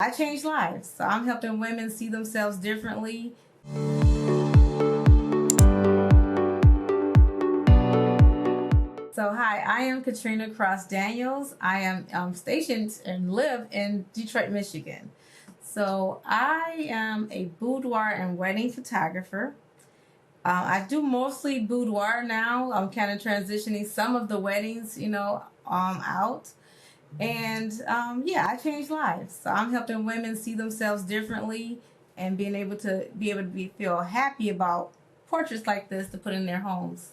I change lives. So I'm helping women see themselves differently. So hi, I am Katrina Cross-Daniels. I am stationed and live in Detroit, Michigan. So I am a boudoir and wedding photographer. I do mostly boudoir now. I'm kind of transitioning some of the weddings, out. And yeah, I change lives. So I'm helping women see themselves differently and being able to feel happy about portraits like this to put in their homes.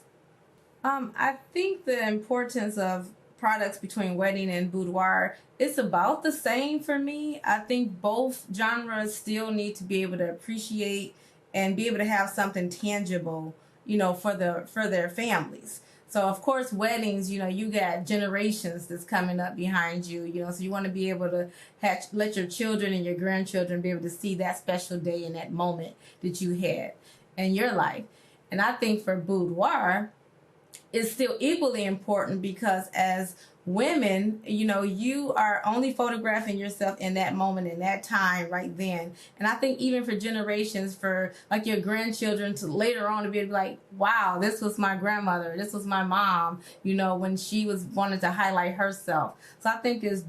I think the importance of products between wedding and boudoir is about the same for me. I think both genres still need to be able to appreciate and be able to have something tangible, for their families. So of course, weddings, you got generations that's coming up behind you, so you want to be able to let your children and your grandchildren be able to see that special day and that moment that you had in your life. And I think for boudoir, is still equally important because as women, you are only photographing yourself in that moment, in that time, right then. And I think even for generations, for like your grandchildren to later on to be like, wow, this was my grandmother, this was my mom, when she wanted to highlight herself. So I think it's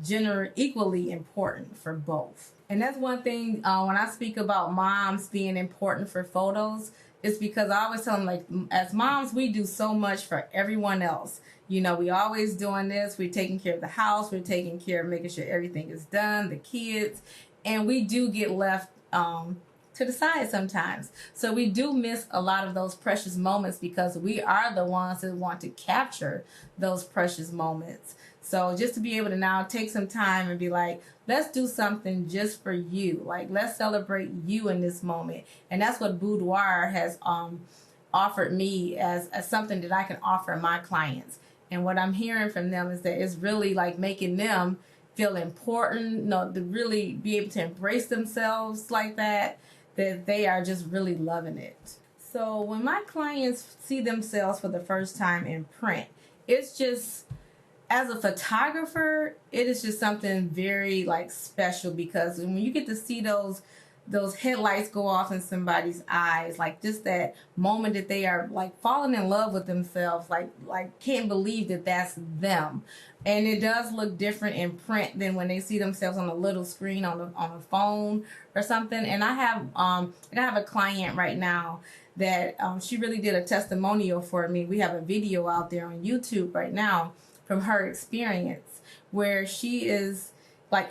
equally important for both. And that's one thing when I speak about moms being important for photos, it's because I always tell them, like, as moms, we do so much for everyone else. We always doing this. We're taking care of the house. We're taking care of making sure everything is done, the kids. And we do get left to the side sometimes. So we do miss a lot of those precious moments because we are the ones that want to capture those precious moments. So just to be able to now take some time and be like, let's do something just for you. Like, let's celebrate you in this moment. And that's what boudoir has offered me as something that I can offer my clients. And what I'm hearing from them is that it's really like making them feel important, to really be able to embrace themselves like that they are just really loving it. So when my clients see themselves for the first time in print, it's just, as a photographer, it is just something very special because when you get to see those headlights go off in somebody's eyes, like just that moment that they are falling in love with themselves, like can't believe that that's them. And it does look different in print than when they see themselves on a little screen on a phone or something. And I have a client right now that she really did a testimonial for me. We have a video out there on YouTube right now from her experience where she is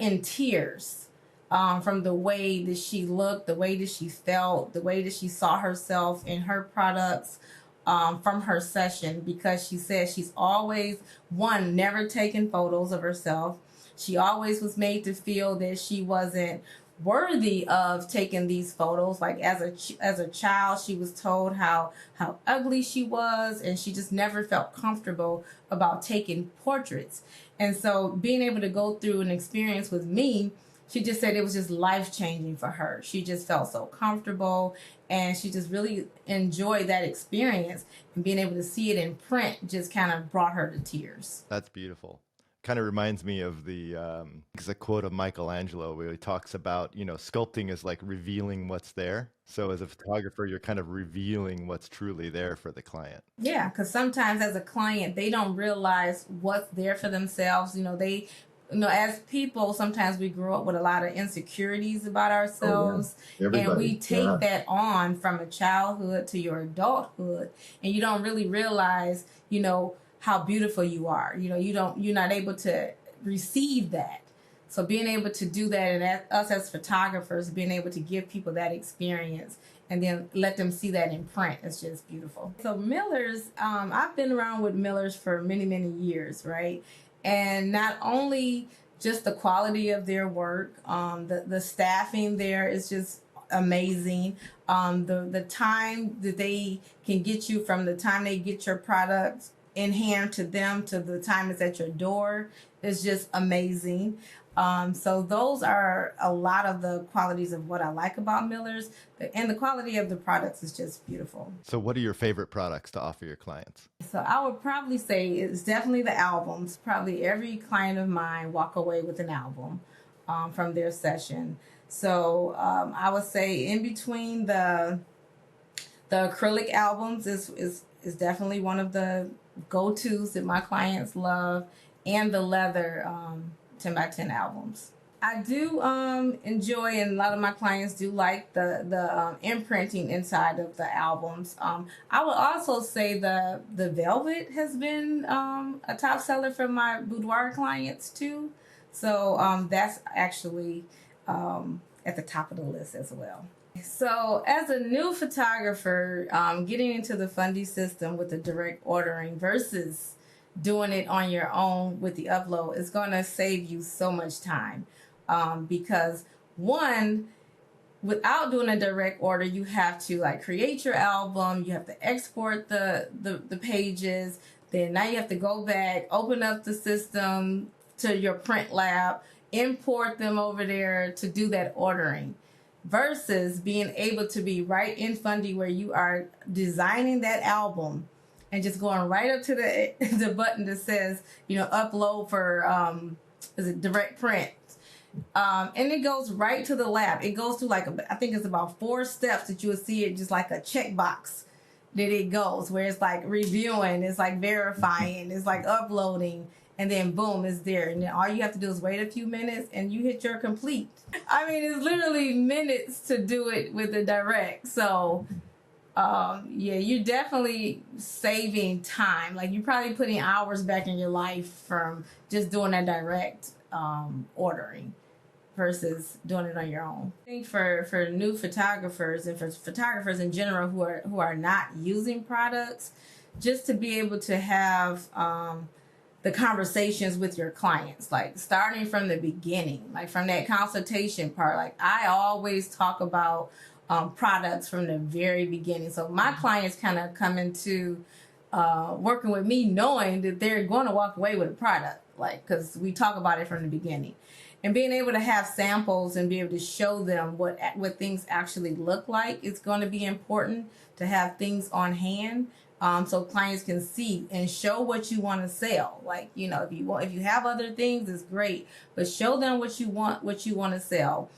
in tears from the way that she looked, the way that she felt, the way that she saw herself in her products from her session, because she said she's always, never taken photos of herself. She always was made to feel that she wasn't worthy of taking these photos. Like as a child, she was told how ugly she was, and she just never felt comfortable about taking portraits. And so being able to go through an experience with me, she just said it was just life-changing for her. She just felt so comfortable, and she just really enjoyed that experience, and being able to see it in print just kind of brought her to tears. That's beautiful. Kind of reminds me of the quote of Michelangelo where he talks about, sculpting is like revealing what's there. So as a photographer, you're kind of revealing what's truly there for the client. Yeah, because sometimes as a client, they don't realize what's there for themselves. As people, sometimes we grow up with a lot of insecurities about ourselves. Oh, yeah. And we take that on from a childhood to your adulthood, and you don't really realize, how beautiful you are. You're not able to receive that. So being able to do that, and us as photographers, being able to give people that experience and then let them see that in print, is just beautiful. So Millers, I've been around with Millers for many, many years, right? And not only just the quality of their work, the staffing there is just amazing. The time that they can get you from the time they get your products in hand to them to the time it's at your door is just amazing. So those are a lot of the qualities of what I like about Millers, and the quality of the products is just beautiful. So what are your favorite products to offer your clients? So I would probably say it's definitely the albums. Probably every client of mine walk away with an album. from their session. So I would say in between the acrylic albums is definitely one of the go-tos that my clients love, and the leather 10 by 10 albums. I do enjoy, and a lot of my clients do like the imprinting inside of the albums. I would also say the velvet has been a top seller for my boudoir clients too. So that's actually at the top of the list as well. So as a new photographer, getting into the Fundy system with the direct ordering versus doing it on your own with the upload is going to save you so much time. Because one, without doing a direct order, you have to like create your album, you have to export the pages, then now you have to go back, open up the system to your print lab, import them over there to do that ordering, versus being able to be right in Fundy where you are designing that album and just going right up to the button that says, upload for is it direct print. And it goes right to the lab. It goes through I think it's about 4 steps that you will see it just like a checkbox that it goes, where it's like reviewing, it's like verifying, it's like uploading, and then boom, it's there. And then all you have to do is wait a few minutes and you hit your complete. I mean, it's literally minutes to do it with the direct. So yeah, you're definitely saving time. Like you're probably putting hours back in your life from just doing that direct ordering versus doing it on your own. I think for new photographers and for photographers in general who are not using products, just to be able to have the conversations with your clients, like starting from the beginning, like from that consultation part. Like I always talk about products from the very beginning. So my clients kind of come into working with me knowing that they're going to walk away with a product, like, because we talk about it from the beginning. And being able to have samples and be able to show them what things actually look like, it's going to be important to have things on hand, so clients can see and show what you want to sell. Like, if you have other things, it's great, but show them what you want to sell.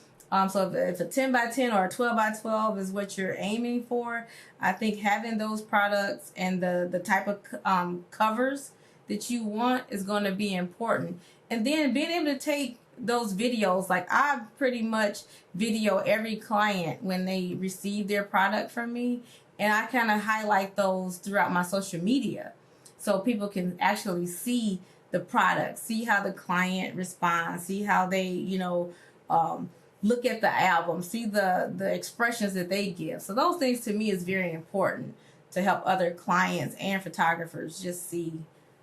So if a 10 by 10 or a 12 by 12 is what you're aiming for, I think having those products and the type of covers that you want is going to be important. And then being able to take those videos, like I pretty much video every client when they receive their product from me, and I kind of highlight those throughout my social media so people can actually see the product, see how the client responds, see how they look at the album, see the expressions that they give. So those things to me is very important to help other clients and photographers just see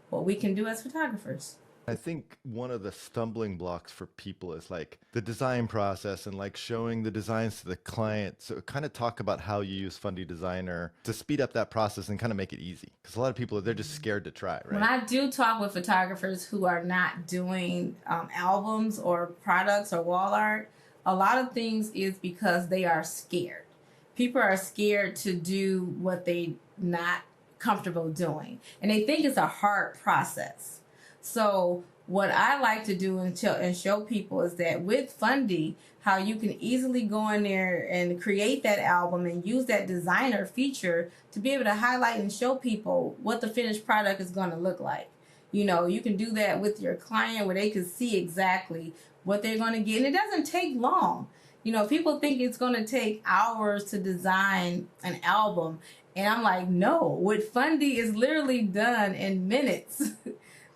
what we can do as photographers. I think one of the stumbling blocks for people is like the design process and like showing the designs to the client. So kind of talk about how you use Fundy Designer to speed up that process and kind of make it easy. Because a lot of people, they're just scared to try, right? When I do talk with photographers who are not doing albums or products or wall art, a lot of things is because they are scared. People are scared to do what they're not comfortable doing. And they think it's a hard process. So what I like to do and show people is that with Fundy, how you can easily go in there and create that album and use that designer feature to be able to highlight and show people what the finished product is going to look like. You can do that with your client where they can see exactly what they're going to get. And it doesn't take long. People think it's going to take hours to design an album. And I'm like, no, with Fundy is literally done in minutes.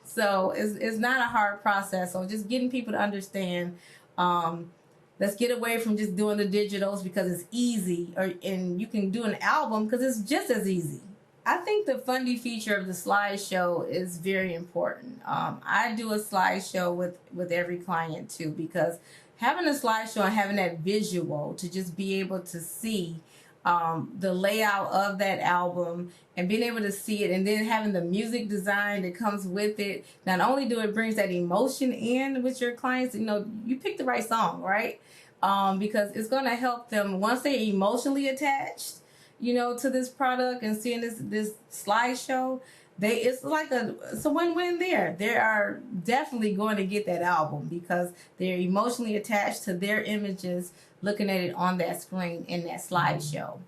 So it's not a hard process. So just getting people to understand, let's get away from just doing the digitals because it's easy, and you can do an album because it's just as easy. I think the Fundy feature of the slideshow is very important. I do a slideshow with every client too, because having a slideshow and having that visual to just be able to see the layout of that album and being able to see it, and then having the music design that comes with it. Not only do it brings that emotion in with your clients, you pick the right song, right? Because it's going to help them once they're emotionally attached, to this product and seeing this slideshow, it's like it's a win-win there. They are definitely going to get that album because they're emotionally attached to their images, looking at it on that screen in that slideshow.